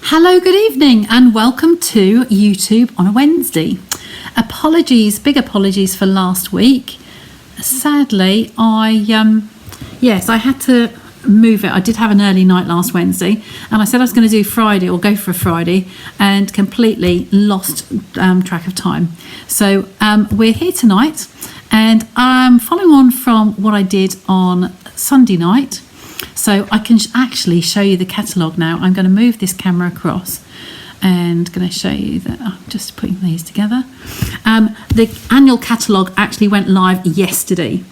Hello, good evening, and welcome to YouTube on a Wednesday. Big apologies for last week. Sadly, I had to move it. I did have an early night last Wednesday, and I said I was going to do Friday or go for a Friday, and completely lost track of time. So we're here tonight, and I'm following on from what I did on Sunday night. So I can actually show you the catalogue now. I'm going to move this camera across and going to show you that I'm just putting these together. The annual catalogue actually went live yesterday.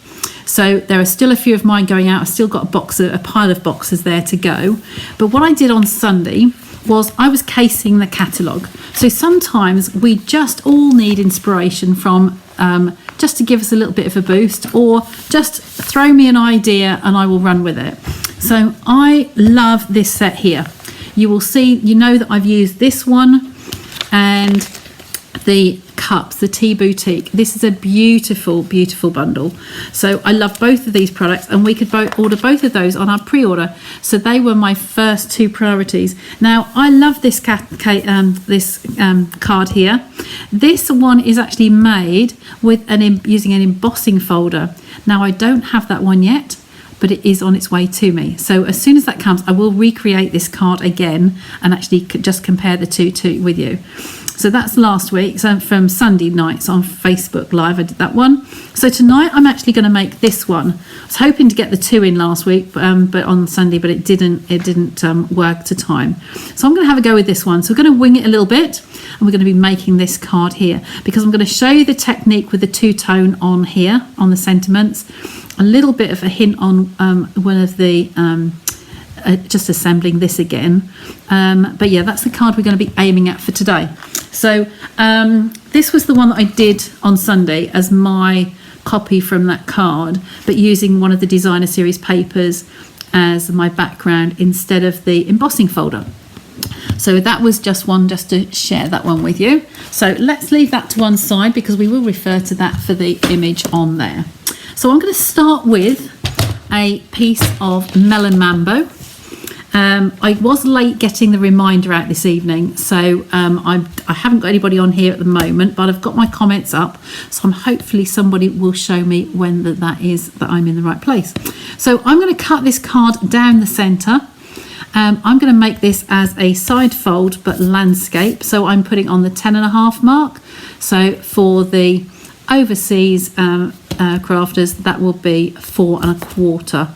So there are still a few of mine going out. I've still got a pile of boxes there to go. But what I did on Sunday was I was casing the catalogue. So sometimes we just all need inspiration from just to give us a little bit of a boost, or just throw me an idea and I will run with it. So I love this set here. You will see, you know that I've used this one and the cups, the Tea Boutique. This is a beautiful, beautiful bundle. So I love both of these products, and we could order both of those on our pre-order. So they were my first two priorities. Now I love this card here. This one is actually made with using an embossing folder. Now I don't have that one yet, but it is on its way to me. So as soon as that comes, I will recreate this card again and actually just compare the two with you. So that's last week, so from Sunday nights on Facebook Live, I did that one. So tonight I'm actually going to make this one. I was hoping to get the two in last week, but on Sunday, but it didn't work to time. So I'm going to have a go with this one. So we're going to wing it a little bit, and we're going to be making this card here, because I'm going to show you the technique with the two-tone on here, on the sentiments, a little bit of a hint on one of the just assembling this again, but yeah, that's the card we're going to be aiming at for today. So this was the one that I did on Sunday as my copy from that card, but using one of the designer series papers as my background instead of the embossing folder. So that was just to share that one with you. So let's leave that to one side, because we will refer to that for the image on there. So I'm going to start with a piece of Melon Mambo. I was late getting the reminder out this evening, so I haven't got anybody on here at the moment, but I've got my comments up, so hopefully somebody will show me when that is that I'm in the right place. So I'm going to cut this card down the centre. I'm going to make this as a side fold but landscape, so I'm putting on the 10.5 mark. So for the overseas crafters, that will be 4.25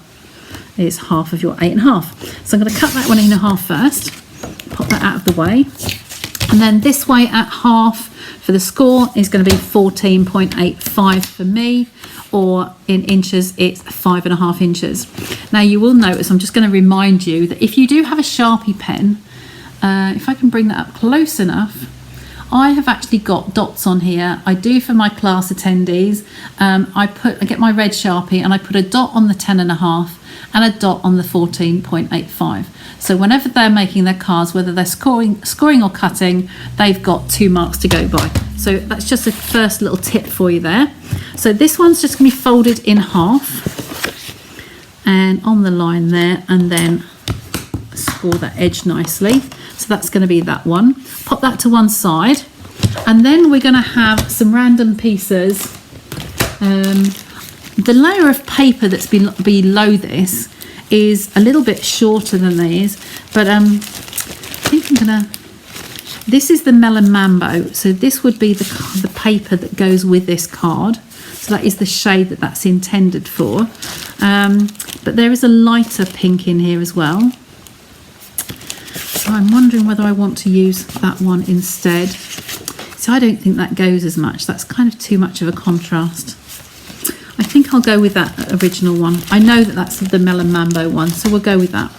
is half of your 8.5. So I'm going to cut that one in half first, pop that out of the way, and then this way at half for the score is going to be 14.85 for me, or in inches it's 5.5 inches. Now you will notice, I'm just going to remind you that if you do have a Sharpie pen, if I can bring that up close enough, I have actually got dots on here. I do for my class attendees. I get my red Sharpie and I put a dot on the 10.5 and a dot on the 14.85. So whenever they're making their cards, whether they're scoring or cutting, they've got 2 marks to go by. So that's just a first little tip for you there. So this one's just going to be folded in half and on the line there, and then score that edge nicely. So that's going to be that one. Pop that to one side, and then we're going to have some random pieces. The layer of paper that's below this is a little bit shorter than these, but I think I'm gonna. This is the Melon Mambo, so this would be the paper that goes with this card. So that is the shade that's intended for. But there is a lighter pink in here as well. So I'm wondering whether I want to use that one instead. So I don't think that goes as much. That's kind of too much of a contrast. I think I'll go with that original one. I know that that's the Melon Mambo one, so we'll go with that.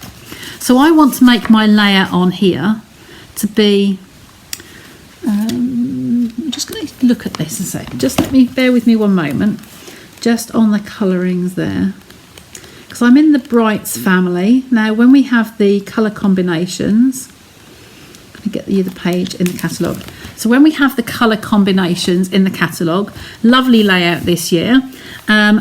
So I want to make my layer on here to be, I'm just going to look at this a sec. Just bear with me one moment, just on the colourings there. Because I'm in the Brights family. Now when we have the colour combinations, I'm going to get you the page in the catalogue. So when we have the colour combinations in the catalogue, lovely layout this year.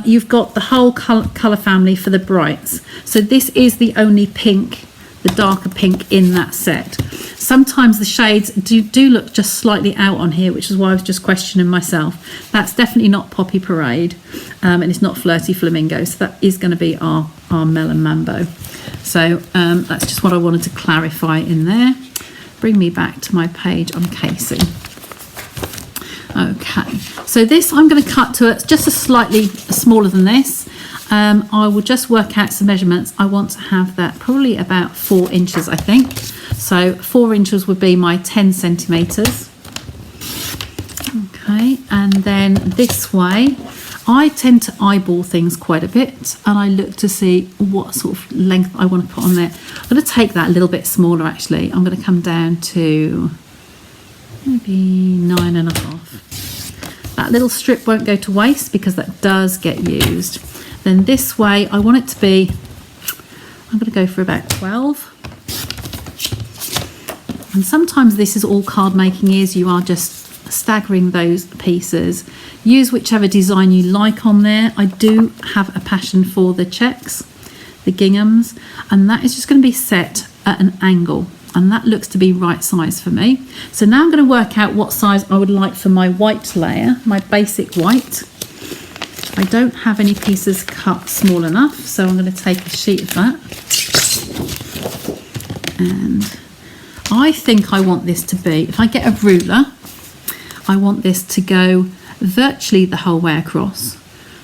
You've got the whole colour family for the Brights. So this is the only pink, the darker pink in that set. sometimes the shades do look just slightly out on here, which is why I was just questioning myself. That's definitely not Poppy Parade, and it's not Flirty Flamingo, so that is going to be our Melon Mambo. So that's just what I wanted to clarify in there. Bring me back to my page on Casey. Okay, so this I'm going to cut to just a slightly smaller than this. I will just work out some measurements. I want to have that probably about 4 inches, I think. So 4 inches would be my 10 centimetres. Okay, and then this way, I tend to eyeball things quite a bit, and I look to see what sort of length I want to put on there. I'm going to take that a little bit smaller, actually. I'm going to come down to maybe 9.5. That little strip won't go to waste because that does get used. Then this way, I want it to be, I'm going to go for about 12. And sometimes this is all card making is, you are just staggering those pieces. Use whichever design you like on there. I do have a passion for the checks, the ginghams, and that is just going to be set at an angle, and that looks to be right size for me. So now I'm going to work out what size I would like for my white layer, my basic white. I don't have any pieces cut small enough, so I'm going to take a sheet of that, and I think I want this to be, if I get a ruler, I want this to go virtually the whole way across.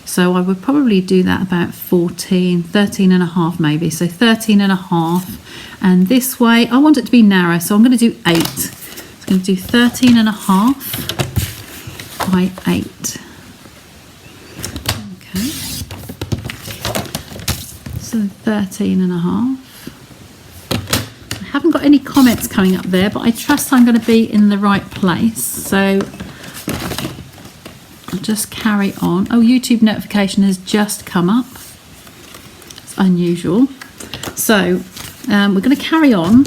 So I would probably do that about 13.5 maybe. So 13.5. And this way, I want it to be narrow. So I'm going to do 8. I'm going to do 13.5 by 8. Okay. So 13.5. I haven't got any comments coming up there, but I trust I'm going to be in the right place. So I'll just carry on. Oh, YouTube notification has just come up. It's unusual. So we're going to carry on.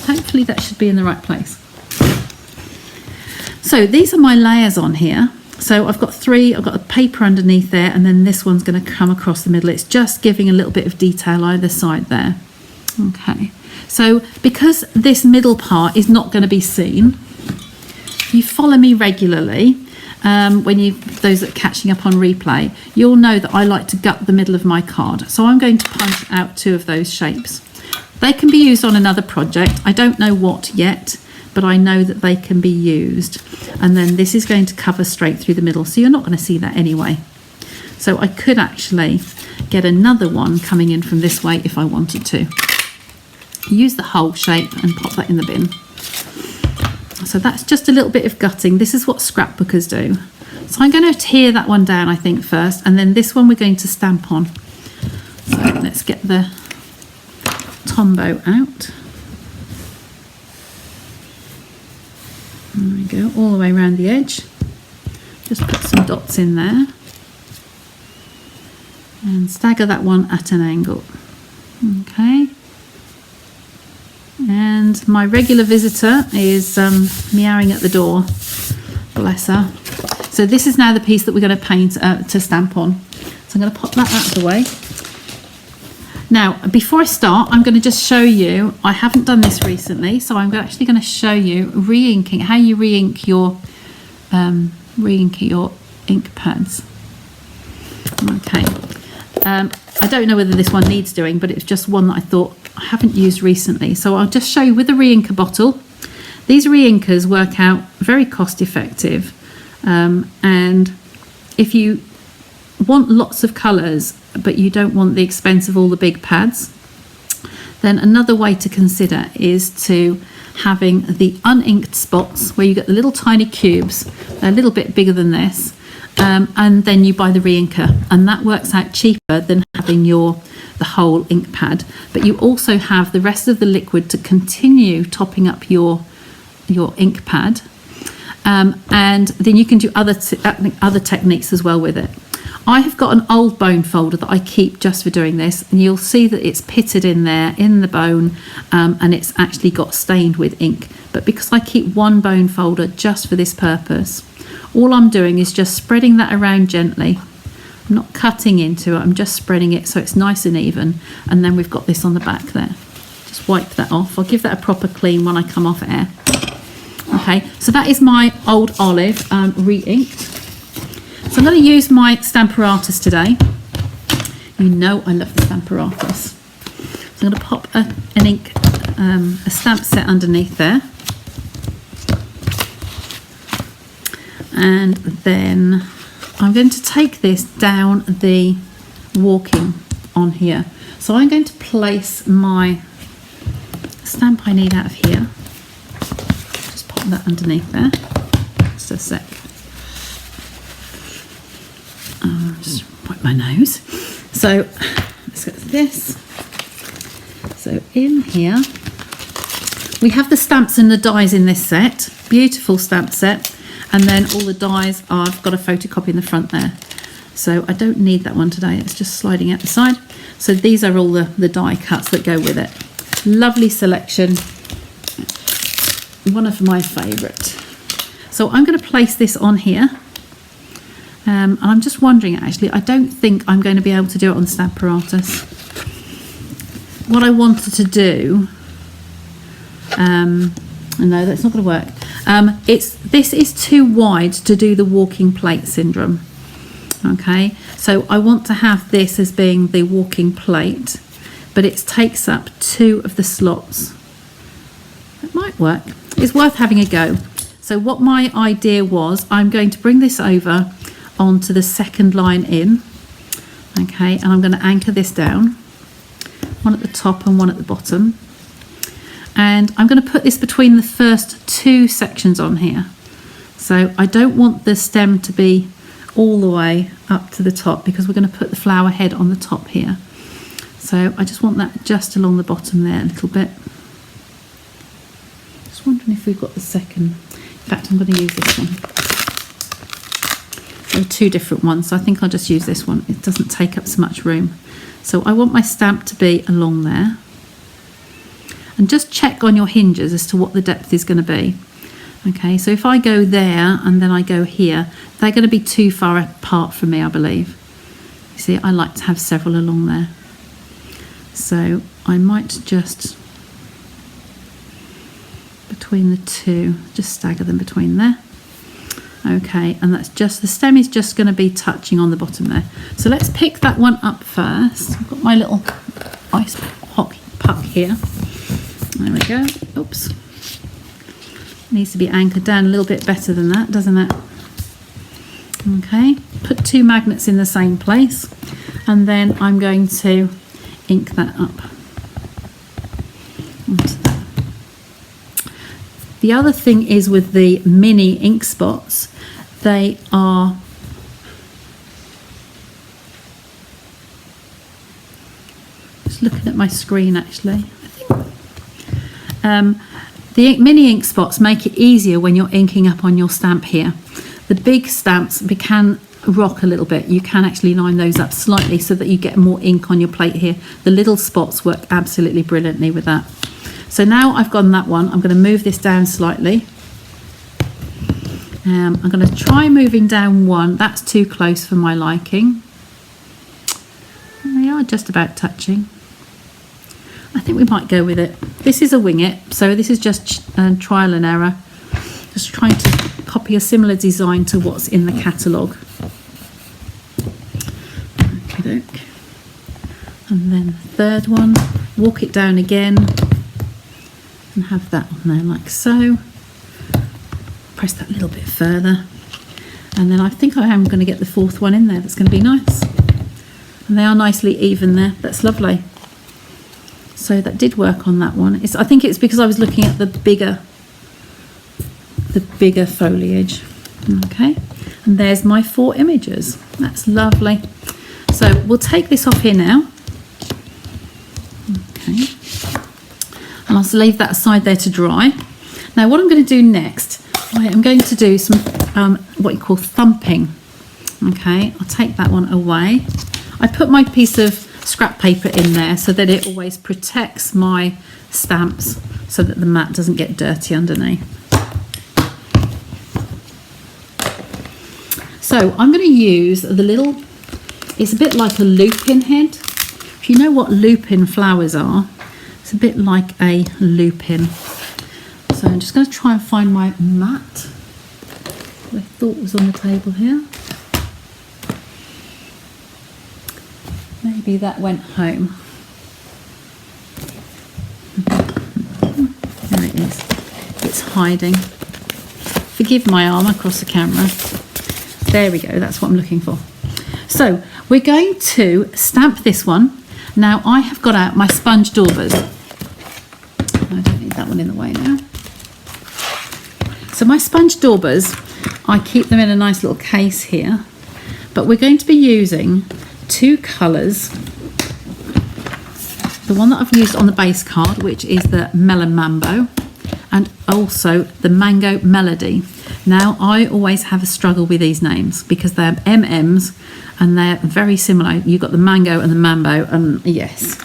Hopefully that should be in the right place. So these are my layers on here. So I've got 3, I've got a paper underneath there, and then this one's going to come across the middle. It's just giving a little bit of detail either side there. Okay. So because this middle part is not going to be seen, if you follow me regularly, those that are catching up on replay, you'll know that I like to gut the middle of my card. So I'm going to punch out 2 of those shapes. They can be used on another project. I don't know what yet, but I know that they can be used. And then this is going to cover straight through the middle, so you're not going to see that anyway. So I could actually get another one coming in from this way if I wanted to. Use the whole shape and pop that in the bin. So that's just a little bit of gutting. This is what scrapbookers do. So I'm going to tear that one down, I think, first, and then this one we're going to stamp on. So let's get the Tombow out. There we go, all the way around the edge. Just put some dots in there. And stagger that one at an angle. Okay. And my regular visitor is meowing at the door, bless her. So this is now the piece that we're going to paint to stamp on. So I'm going to pop that out of the way. Now, before I start, I'm going to just show you, I haven't done this recently, so I'm actually going to show you re-inking, how you re-ink your ink pads. Okay. I don't know whether this one needs doing, but it's just one that I thought I haven't used recently. So I'll just show you with a re-inker bottle. These re-inkers work out very cost effective. And if you want lots of colours, but you don't want the expense of all the big pads, then another way to consider is to having the uninked spots where you get the little tiny cubes, a little bit bigger than this, and then you buy the re-inker, and that works out cheaper than having the whole ink pad. But you also have the rest of the liquid to continue topping up your ink pad, and then you can do other techniques as well with it. I have got an old bone folder that I keep just for doing this, and you'll see that it's pitted in there in the bone, and it's actually got stained with ink. But because I keep one bone folder just for this purpose, all I'm doing is just spreading that around gently. I'm not cutting into it, I'm just spreading it so it's nice and even, and then we've got this on the back there. Just wipe that off. I'll give that a proper clean when I come off air. Okay, so that is my old olive re-inked. So I'm going to use my Stamparatus today. You know I love the Stamparatus. So I'm going to pop an ink, a stamp set underneath there. And then I'm going to take this down the walking on here. So I'm going to place my stamp I need out of here. Just pop that underneath there. Just a sec. Just wipe my nose. So let's get this. So in here we have the stamps and the dies in this set. Beautiful stamp set. And then all the dies, I've got a photocopy in the front there. So I don't need that one today. It's just sliding out the side. So these are all the die cuts that go with it. Lovely selection. One of my favourite. So I'm going to place this on here. And I'm just wondering, actually, I don't think I'm going to be able to do it on Stamparatus. What I wanted to do, no, that's not going to work. This is too wide to do the walking plate syndrome. Okay, so I want to have this as being the walking plate, but it takes up 2 of the slots. It might work. It's worth having a go. So what my idea was, I'm going to bring this over onto the second line in. Okay, and I'm going to anchor this down. One at the top and one at the bottom. And I'm going to put this between the first 2 sections on here. So I don't want the stem to be all the way up to the top because we're going to put the flower head on the top here. So I just want that just along the bottom there a little bit. Just wondering if we've got the second. In fact, I'm going to use this one. There are 2 different ones, so I think I'll just use this one. It doesn't take up so much room. So I want my stamp to be along there. And just check on your hinges as to what the depth is going to be. Okay, so if I go there and then I go here, they're going to be too far apart from me, I believe. You see, I like to have several along there. So I might just, between the 2, just stagger them between there. Okay, and that's just, the stem is just going to be touching on the bottom there. So let's pick that one up first. I've got my little ice puck here. There we go. Oops. Needs to be anchored down a little bit better than that, doesn't it? Okay. Put 2 magnets in the same place. And then I'm going to ink that up. Onto that. The other thing is with the mini ink spots, they are just looking at my screen actually. The mini ink spots make it easier when you're inking up on your stamp here. The big stamps can rock a little bit. You can actually line those up slightly so that you get more ink on your plate here. The little spots work absolutely brilliantly with that. So now I've gotten that one, I'm going to move this down slightly. I'm going to try moving down 1. That's too close for my liking. They are just about touching. I think we might go with it. This is a wing it, so this is just trial and error. Just trying to copy a similar design to what's in the catalogue. Okey-doke. And then the third one, walk it down again and have that on there like so. Press that a little bit further. And then I think I am going to get the 4th one in there. That's going to be nice. And they are nicely even there. That's lovely. So that did work on that one. I think it's because I was looking at the bigger foliage. Okay, and there's my 4 images. That's lovely. So we'll take this off here now. Okay, and I'll leave that aside there to dry. Now what I'm going to do next, I am going to do some what you call thumping. Okay, I'll take that one away. I put my piece of scrap paper in there so that it always protects my stamps so that the mat doesn't get dirty underneath. So I'm going to use the little, it's a bit like a lupin head. If you know what lupin flowers are, It's a bit like a loop-in. So I'm just going to try and find my mat that I thought was on the table here. Maybe that went home. There it is. It's hiding. Forgive my arm across the camera. There we go, that's what I'm looking for. So we're going to stamp this one. Now I have got out my sponge daubers. I don't need that one in the way now. So my sponge daubers, I keep them in a nice little case here, but we're going to be using two colours. The one that I've used on the base card, which is the Melon Mambo, and also the Mango Melody. Now I always have a struggle with these names because they're MMs and they're very similar. You've got the Mango and the Mambo, and yes,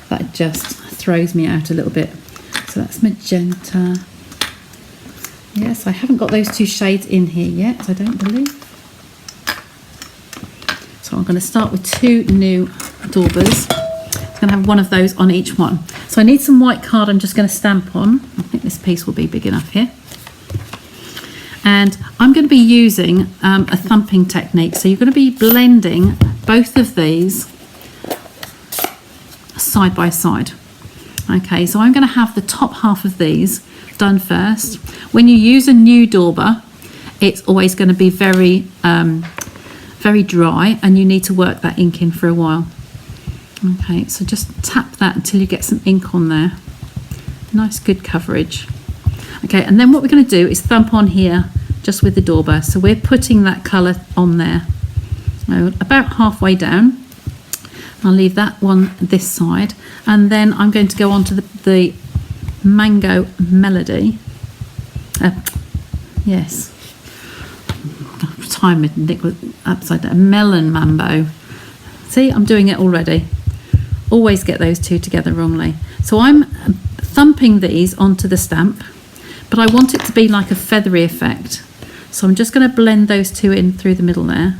that just throws me out a little bit. So that's magenta. Yes, I haven't got those two shades in here yet, I don't believe. So I'm going to start with two new daubers. I'm going to have one of those on each one. So I need some white card I'm just going to stamp on. I think this piece will be big enough here. And I'm going to be using a thumping technique. So you're going to be blending both of these side by side. Okay, so I'm going to have the top half of these done first. When you use a new dauber, it's always going to be very dry, and you need to work that ink in for a while. Okay, so just tap that until you get some ink on there. Nice good coverage. Okay, and then what we're going to do is thump on here just with the dauber. So we're putting that colour on there about halfway down. I'll leave that one this side, and then I'm going to go on to the Mango Melody. Yes, time it was upside down. Melon Mambo. See, I'm doing it already. Always get those two together wrongly. So I'm thumping these onto the stamp, but I want it to be like a feathery effect. So I'm just going to blend those two in through the middle there.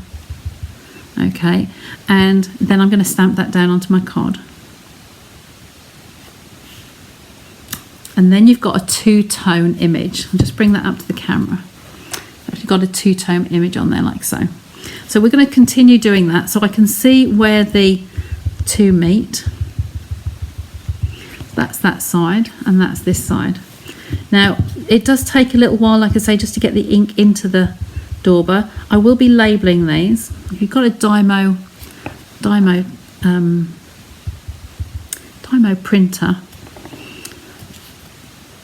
Okay, and then I'm going to stamp that down onto my card. And then you've got a two-tone image. I'll just bring that up to the camera. You've got a two-tone image on there like so. So we're going to continue doing that so I can see where the two meet. That's that side and that's this side. Now it does take a little while, like I say, just to get the ink into the dauber. I will be labelling these. If you've got a Dymo printer,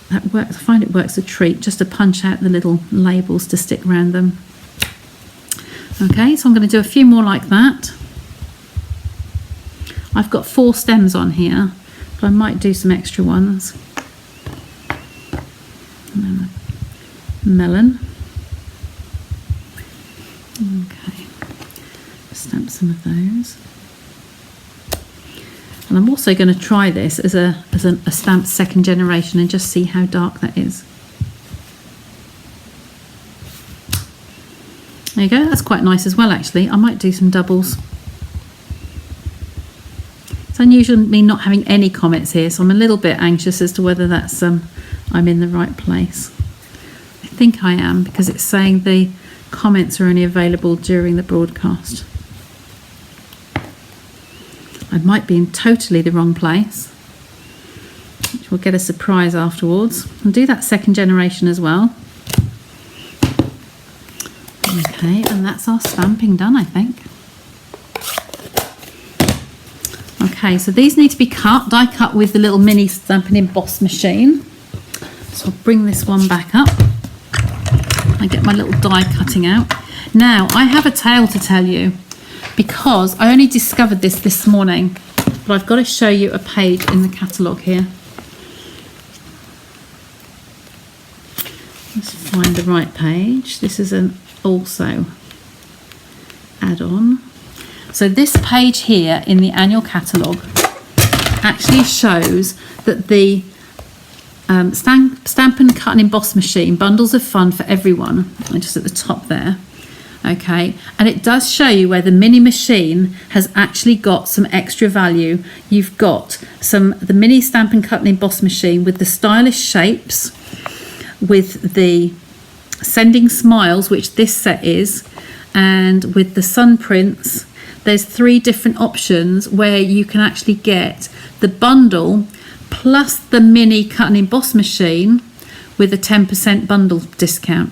that works. I find it works a treat just to punch out the little labels to stick around them. Okay, so I'm going to do a few more like that. I've got 4 stems on here, but I might do some extra ones. And then the melon. Okay, stamp some of those. And I'm also going to try this as a stamped second generation and just see how dark that is. There you go, that's quite nice as well actually. I might do some doubles. It's unusual me not having any comments here, so I'm a little bit anxious as to whether that's I'm in the right place. I think I am, because it's saying the comments are only available during the broadcast. I might be in totally the wrong place, which will get a surprise afterwards. I'll do that second generation as well. Okay, and that's our stamping done, I think. Okay, so these need to be cut, die cut with the little mini Stampin' Emboss machine. So I'll bring this one back up. I get my little die cutting out. Now, I have a tale to tell you, because I only discovered this morning, but I've got to show you a page in the catalogue here. Let's find the right page. This is an also add-on. So this page here in the annual catalogue actually shows that the Stampin' Cut and Emboss machine, bundles of fun for everyone, and just at the top there, Okay, and it does show you where the mini machine has actually got some extra value. You've got the mini Stampin' Cut and Emboss machine with the stylish shapes, with the sending smiles, which this set is, and with the sun prints. There's 3 different options where you can actually get the bundle plus the mini cut and emboss machine with a 10% bundle discount.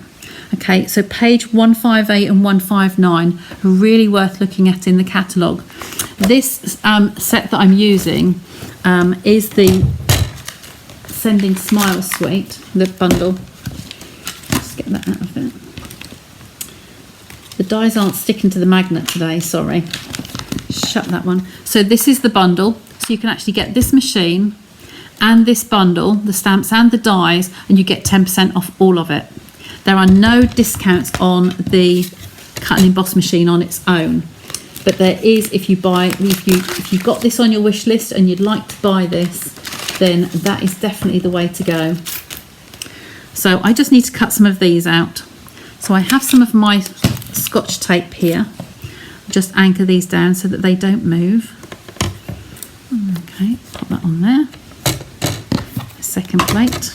Okay, so page 158 and 159 are really worth looking at in the catalogue. This set that I'm using is the Sending Smile Suite, the bundle. Just get that out of it. The dies aren't sticking to the magnet today, sorry. Shut that one. So this is the bundle. So you can actually get this machine and this bundle, the stamps and the dies, and you get 10% off all of it. There are no discounts on the cut and emboss machine on its own, but there is if you've got this on your wish list and you'd like to buy this, then that is definitely the way to go. So I just need to cut some of these out. So I have some of my Scotch tape here. Just anchor these down so that they don't move. Okay, pop that on there. Second plate.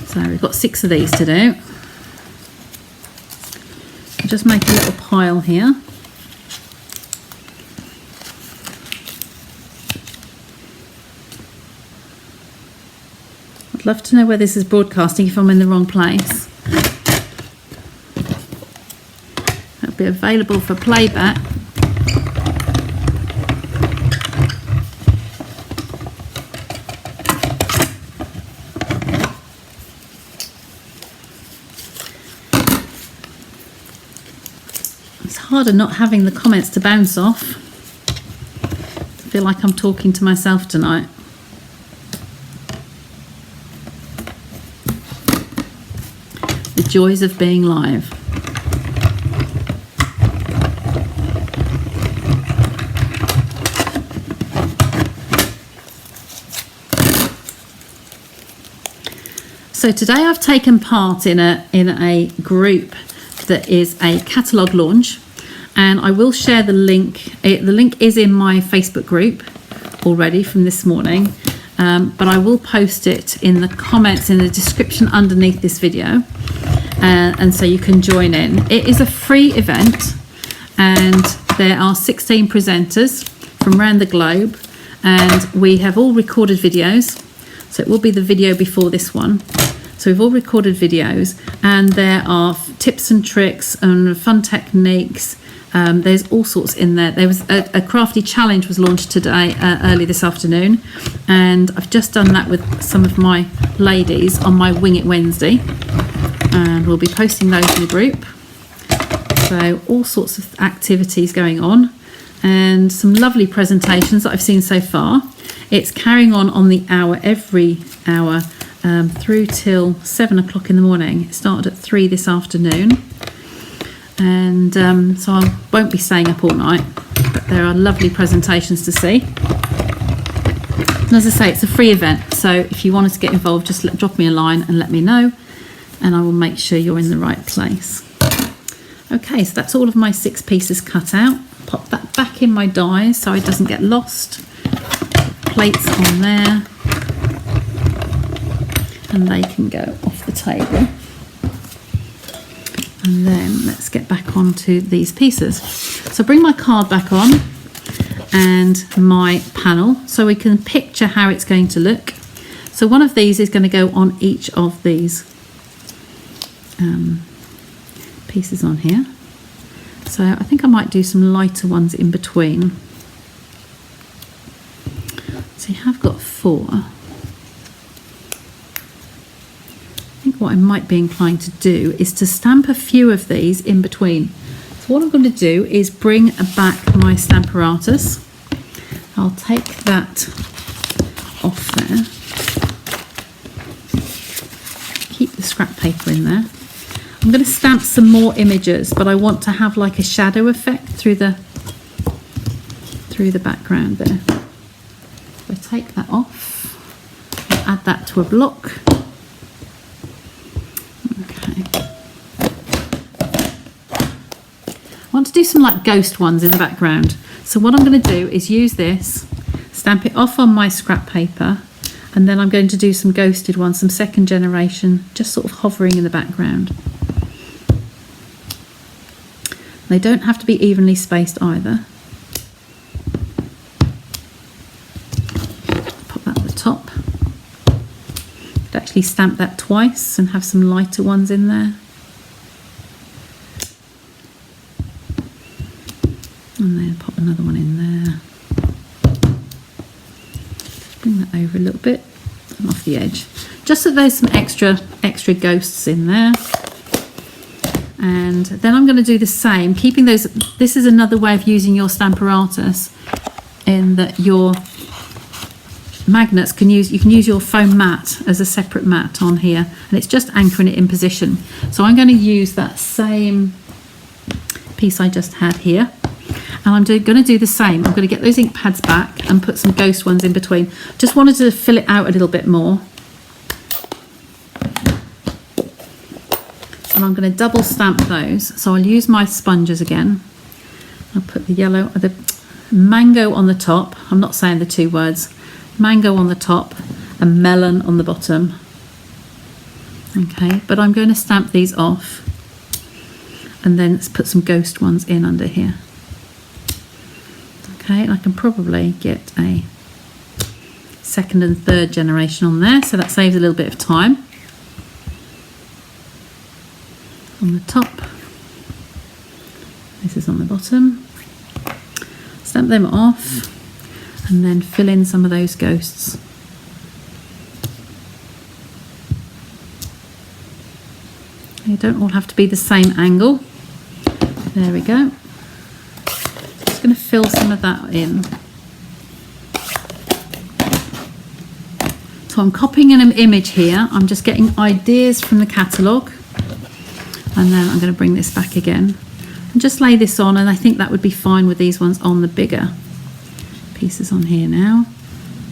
So we've got 6 of these to do. I'll just make a little pile here. I'd love to know where this is broadcasting if I'm in the wrong place. It'll be available for playback. It's harder not having the comments to bounce off. I feel like I'm talking to myself tonight. The joys of being live. So today I've taken part in a group that is a catalogue launch, and I will share the link. The link is in my Facebook group already from this morning, but I will post it in the comments in the description underneath this video, and so you can join in. It is a free event, and there are 16 presenters from around the globe, and we have all recorded videos, so it will be the video before this one. So we've all recorded videos, and there are tips and tricks and fun techniques. There's all sorts in there. There was a crafty challenge was launched today, early this afternoon, and I've just done that with some of my ladies on my Wing It Wednesday, and we'll be posting those in the group. So all sorts of activities going on, and some lovely presentations that I've seen so far. It's carrying on the hour, every hour, through till 7 o'clock in the morning. It started at 3 this afternoon, and so I won't be staying up all night, but there are lovely presentations to see. And as I say, it's a free event, so if you wanted to get involved, just drop me a line and let me know, and I will make sure you're in the right place. Okay, so that's all of my 6 pieces cut out. Pop that back in my dies so it doesn't get lost. Plates on there, and they can go off the table. And then let's get back onto these pieces. So bring my card back on and my panel so we can picture how it's going to look. So one of these is going to go on each of these pieces on here. So I think I might do some lighter ones in between. So you have got 4. I think what I might be inclined to do is to stamp a few of these in between. So what I'm going to do is bring back my Stamparatus. I'll take that off there. Keep the scrap paper in there. I'm going to stamp some more images, but I want to have like a shadow effect through the background there. If I take that off, I'll add that to a block. Okay. I want to do some like ghost ones in the background. So what I'm going to do is use this, stamp it off on my scrap paper, and then I'm going to do some ghosted ones, some second generation, just sort of hovering in the background. They don't have to be evenly spaced either. Pop that at the top. Could actually stamp that twice and have some lighter ones in there. And then pop another one in there. Bring that over a little bit and off the edge, just so there's some extra ghosts in there. And then I'm going to do the same, keeping those. This is another way of using your Stamparatus, in that your magnets you can use your foam mat as a separate mat on here, and it's just anchoring it in position. So I'm going to use that same piece I just had here, and I'm going to do the same. I'm going to get those ink pads back and put some ghost ones in between. Just wanted to fill it out a little bit more. And I'm going to double stamp those. So I'll use my sponges again. I'll put the yellow, the mango on the top. I'm not saying the two words. Mango on the top and melon on the bottom. Okay, but I'm going to stamp these off and then let's put some ghost ones in under here. Okay, and I can probably get a second and third generation on there, so that saves a little bit of time. On the top, this is on the bottom. Stamp them off and then fill in some of those ghosts. They don't all have to be the same angle. There we go. Just going to fill some of that in. So I'm copying an image here. I'm just getting ideas from the catalogue. And then I'm going to bring this back again and just lay this on, and I think that would be fine with these ones on the bigger pieces on here now.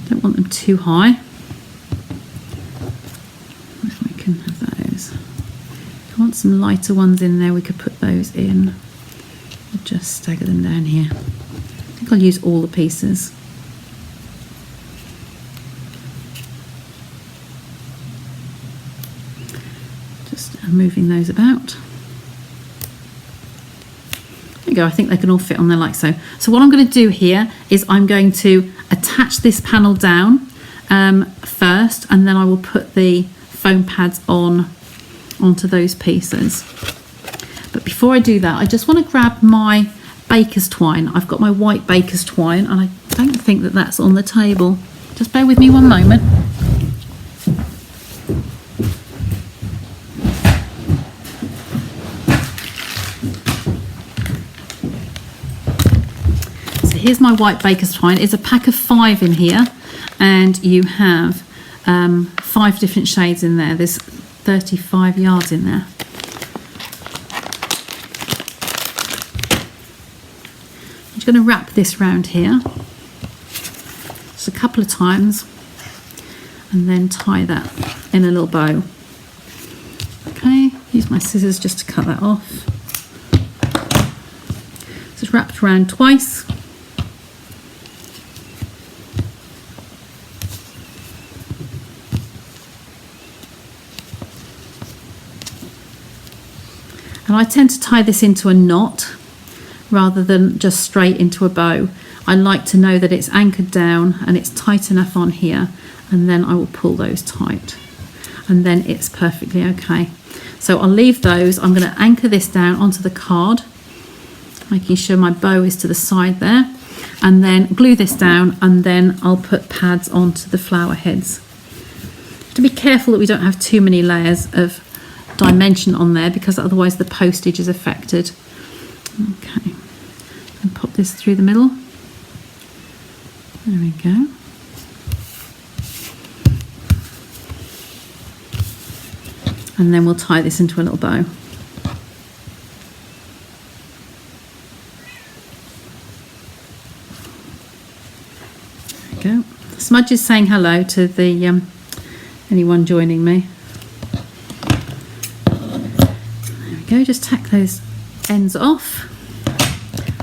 Don't want them too high. If we can have those. If I want some lighter ones in there, we could put those in. We'll just stagger them down here. I think I'll use all the pieces. Moving those about. There you go. I think they can all fit on there like so. So what I'm going to do here is I'm going to attach this panel down first, and then I will put the foam pads onto those pieces. But before I do that, I just want to grab my baker's twine. I've got my white baker's twine, and I don't think that that's on the table. Just bear with me one moment. Here's my white baker's twine. It's a pack of 5 in here, and you have 5 different shades in there. There's 35 yards in there. I'm just going to wrap this round here just a couple of times and then tie that in a little bow. Okay, use my scissors just to cut that off. So it's wrapped around twice. And I tend to tie this into a knot rather than just straight into a bow. I like to know that it's anchored down and it's tight enough on here, and then I will pull those tight, and then it's perfectly okay. So I'll leave those. I'm going to anchor this down onto the card, making sure my bow is to the side there, and then glue this down, and then I'll put pads onto the flower heads. To be careful that we don't have too many layers of dimension on there, because otherwise the postage is affected. Okay, and pop this through the middle. There we go. And then we'll tie this into a little bow. There we go. Smudge is saying hello to the anyone joining me. There we go, just tack those ends off.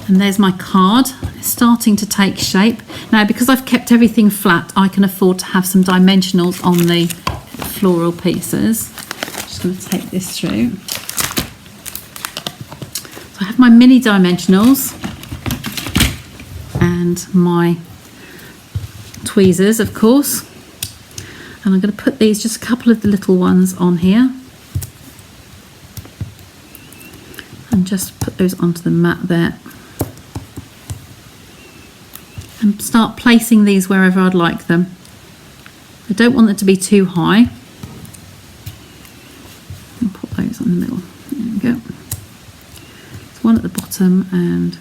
And there's my card. It's starting to take shape. Now, because I've kept everything flat, I can afford to have some dimensionals on the floral pieces. I'm just going to take this through. So I have my mini dimensionals and my tweezers, of course. And I'm going to put these, just a couple of the little ones on here. And just put those onto the mat there. And start placing these wherever I'd like them. I don't want them to be too high. I'll put those on the middle. There we go. There's one at the bottom and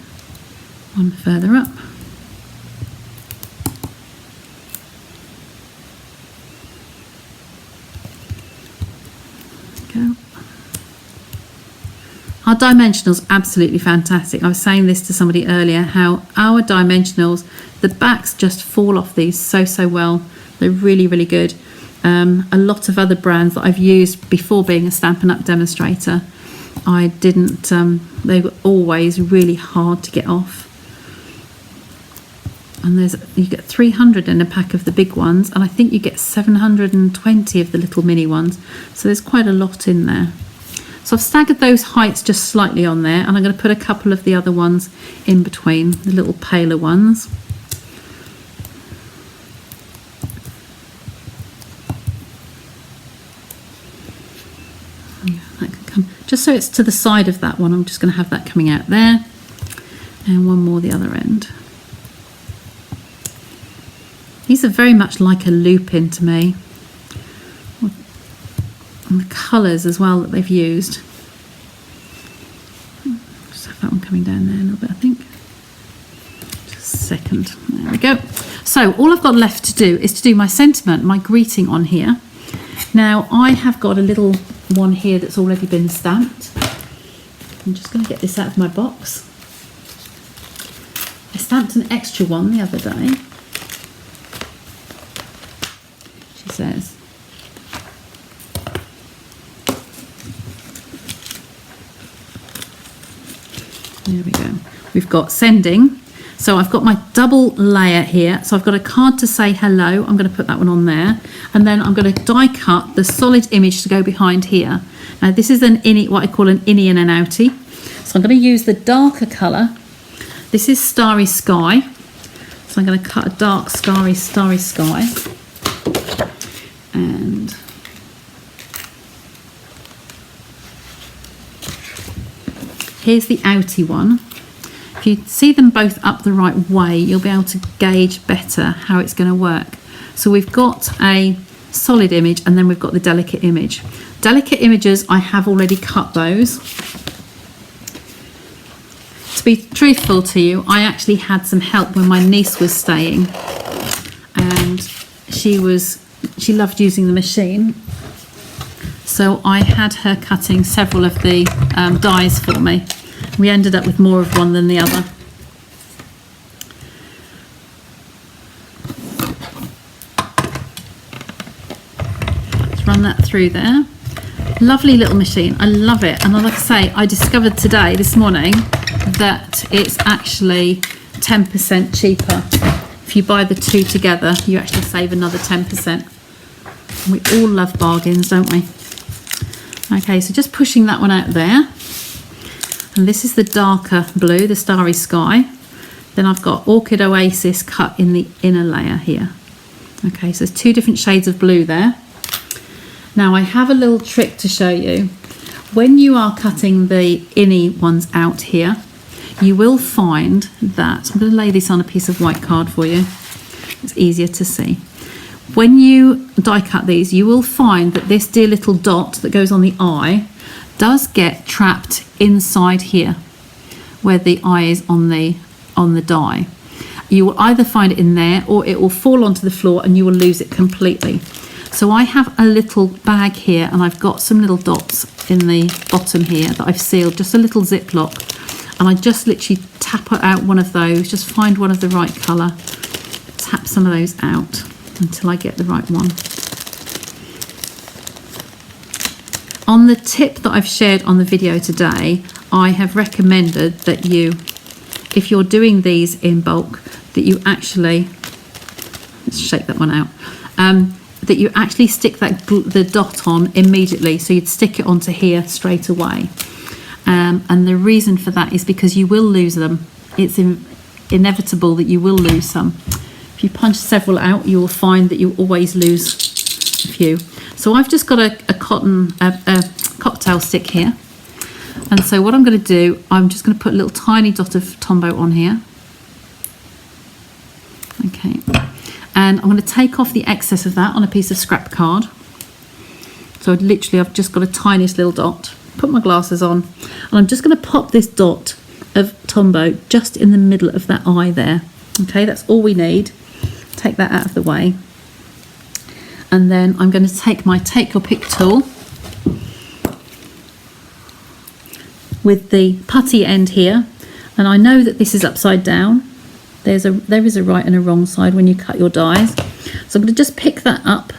one further up. There we go. Our dimensionals absolutely fantastic. I was saying this to somebody earlier, how our dimensionals, the backs just fall off these so well. They're really, really good. A lot of other brands that I've used before being a Stampin' Up demonstrator, I didn't, they were always really hard to get off. And you get 300 in a pack of the big ones, and I think you get 720 of the little mini ones. So there's quite a lot in there. So I've staggered those heights just slightly on there, and I'm going to put a couple of the other ones in between, the little paler ones. Yeah, that can come just so it's to the side of that one. I'm just going to have that coming out there, and one more the other end. These are very much like a loop-in to me. And the colours as well that they've used. Just have that one coming down there a little bit, I think. Just a second. There we go. So all I've got left to do is to do my sentiment, my greeting on here. Now I have got a little one here that's already been stamped. I'm just going to get this out of my box. I stamped an extra one the other day. She says, there we go. We've got sending. So I've got my double layer here. So I've got a card to say hello. I'm going to put that one on there. And then I'm going to die cut the solid image to go behind here. Now this is an innie, what I call an innie and an outie. So I'm going to use the darker colour. This is Starry Sky. So I'm going to cut a dark starry sky. And here's the outie one. If you see them both up the right way, you'll be able to gauge better how it's going to work. So we've got a solid image and then we've got the delicate image. Delicate images, I have already cut those. To be truthful to you, I actually had some help when my niece was staying, and she loved using the machine. So I had her cutting several of the dies for me. We ended up with more of one than the other. Let's run that through there. Lovely little machine. I love it. And like I say, I discovered this morning, that it's actually 10% cheaper. If you buy the two together, you actually save another 10%. And we all love bargains, don't we? Okay, so just pushing that one out there. And this is the darker blue, the Starry Sky. Then I've got Orchid Oasis cut in the inner layer here. Okay, so there's two different shades of blue there. Now I have a little trick to show you. When you are cutting the innie ones out here, you will find that, I'm going to lay this on a piece of white card for you. It's easier to see. When you die cut these, you will find that this dear little dot that goes on the eye does get trapped inside here, where the eye is on the die. You will either find it in there, or it will fall onto the floor and you will lose it completely. So I have a little bag here, and I've got some little dots in the bottom here that I've sealed, just a little Ziploc, and I just literally tap out one of those, just find one of the right colour, tap some of those out until I get the right one. On the tip that I've shared on the video today, I have recommended that you, if you're doing these in bulk, that you actually, let's shake that one out, that you actually stick the dot on immediately. So you'd stick it onto here straight away. And the reason for that is because you will lose them. It's inevitable that you will lose some. If you punch several out, you will find that you always lose a few. So I've just got a cocktail stick here. And so what I'm going to do, I'm just going to put a little tiny dot of Tombow on here. Okay. And I'm going to take off the excess of that on a piece of scrap card. So I've just got a tiniest little dot. Put my glasses on, and I'm just going to pop this dot of Tombow just in the middle of that eye there. Okay, that's all we need. Take that out of the way. And then I'm going to take my Take Your Pick tool with the putty end here, and I know that this is upside down. There is a right and a wrong side when you cut your dies. So I'm going to just pick that up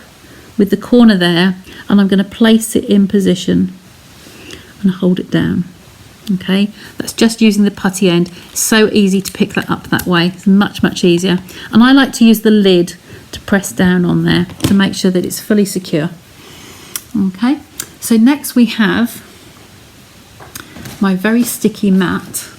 with the corner there, and I'm going to place it in position and hold it down. Okay, that's just using the putty end. So easy to pick that up that way. It's much easier. And I like to use the lid to press down on there to make sure that it's fully secure. Okay, so next we have my very sticky mat.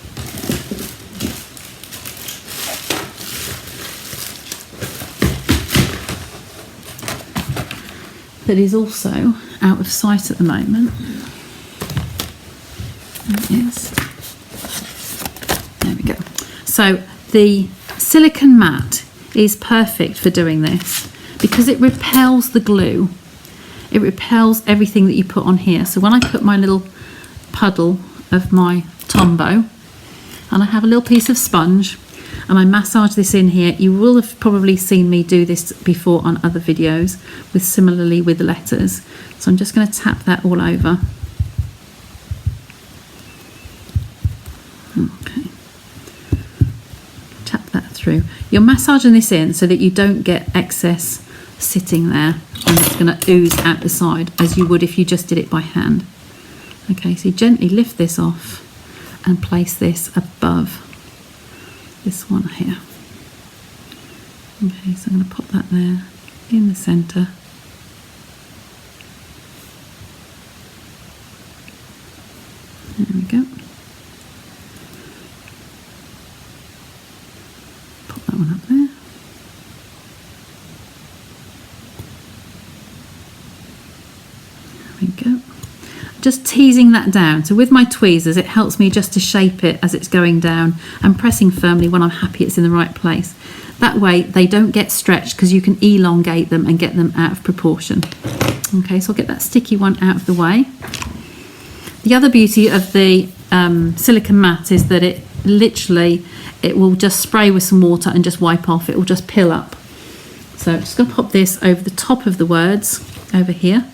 That is also out of sight at the moment. Yes. There we go. So the silicone mat is perfect for doing this because it repels the glue. It repels everything that you put on here. So when I put my little puddle of my Tombow and I have a little piece of sponge and I massage this in here, you will have probably seen me do this before on other videos similarly with the letters. So I'm just going to tap that all over. Okay, tap that through. You're massaging this in so that you don't get excess sitting there and it's going to ooze out the side as you would if you just did it by hand. Okay, so you gently lift this off and place this above this one here. Okay, so I'm going to pop that there in the centre. There we go. Pop that one up there. There we go. Just teasing that down. So with my tweezers, it helps me just to shape it as it's going down and pressing firmly when I'm happy it's in the right place. That way they don't get stretched because you can elongate them and get them out of proportion. Okay, so I'll get that sticky one out of the way. The other beauty of the silicone mat is that it will just spray with some water and just wipe off. It will just pill up. So I'm just going to pop this over the top of the words over here,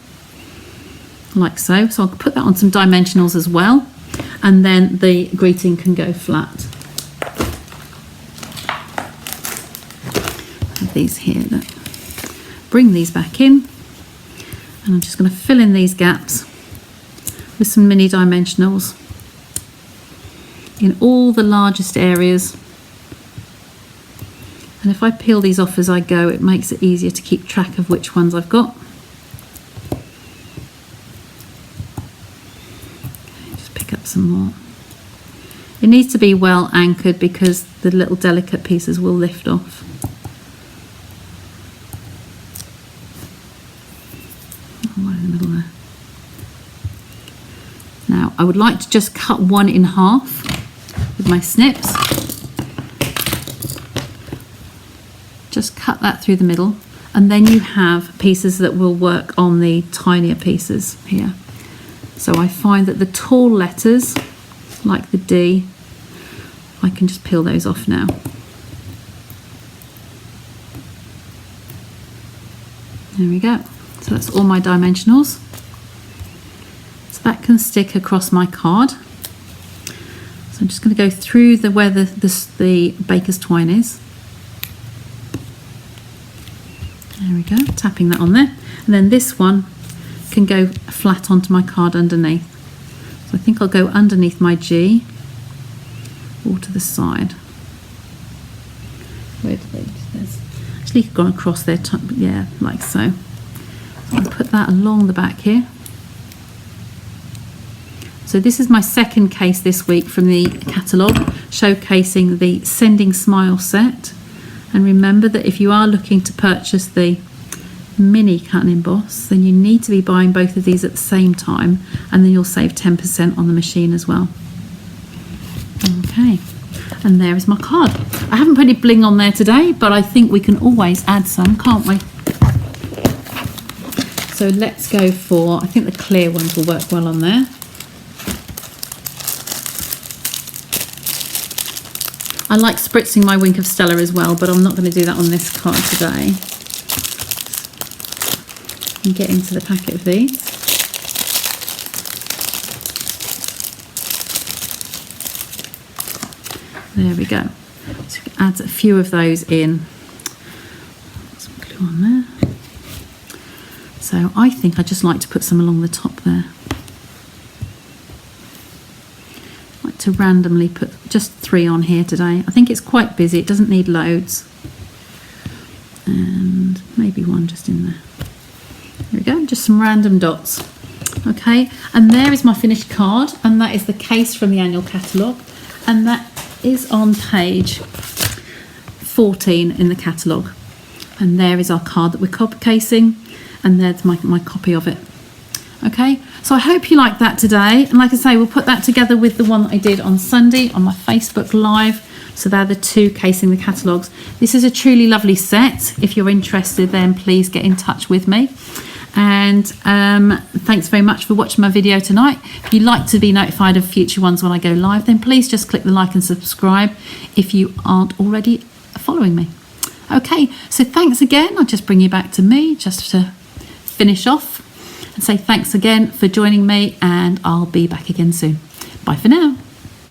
like so. So I'll put that on some dimensionals as well, and then the greeting can go flat. Have these here, look. Bring these back in, and I'm just going to fill in these gaps with some mini dimensionals in all the largest areas. And if I peel these off as I go, it makes it easier to keep track of which ones I've got. Okay, just pick up some more. It needs to be well anchored because the little delicate pieces will lift off. Oh, in the middle there. Now, I would like to just cut one in half with my snips. Just cut that through the middle, and then you have pieces that will work on the tinier pieces here. So I find that the tall letters, like the D, I can just peel those off now. There we go. So that's all my dimensionals. That can stick across my card. So I'm just going to go through where the baker's twine is. There we go, tapping that on there. And then this one, can go flat onto my card underneath. So I think I'll go underneath my G or to the side. Where do they? Actually, gone across there. Yeah, like so. I'll put that along the back here. So this is my second case this week from the catalogue, showcasing the Sending Smile set. And remember that if you are looking to purchase the mini cut and emboss, then you need to be buying both of these at the same time, and then you'll save 10% on the machine as well. Okay, and there is my card. I haven't put any bling on there today, but I think we can always add some, can't we? So let's go for, I think the clear ones will work well on there. I like spritzing my Wink of Stella as well, but I'm not going to do that on this card today. And get into the packet of these. There we go. So we can add a few of those in. Put some glue on there. So I think I'd just like to put some along the top there. I like to randomly put just 3 on here today. I think it's quite busy, it doesn't need loads. And maybe 1 just in there. There we go, just some random dots. Okay, and there is my finished card, and that is the case from the annual catalogue, and that is on page 14 in the catalogue. And there is our card that we're casing, and there's my copy of it. Okay, so I hope you like that today, and like I say, we'll put that together with the one that I did on Sunday on my Facebook Live. So they're the 2 casing the catalogues. This is a truly lovely set. If you're interested, then please get in touch with me. And thanks very much for watching my video tonight. If you'd like to be notified of future ones when I go live, then please just click the like and subscribe if you aren't already following me. Okay, so thanks again. I'll just bring you back to me just to finish off and say thanks again for joining me, and I'll be back again soon. Bye for now.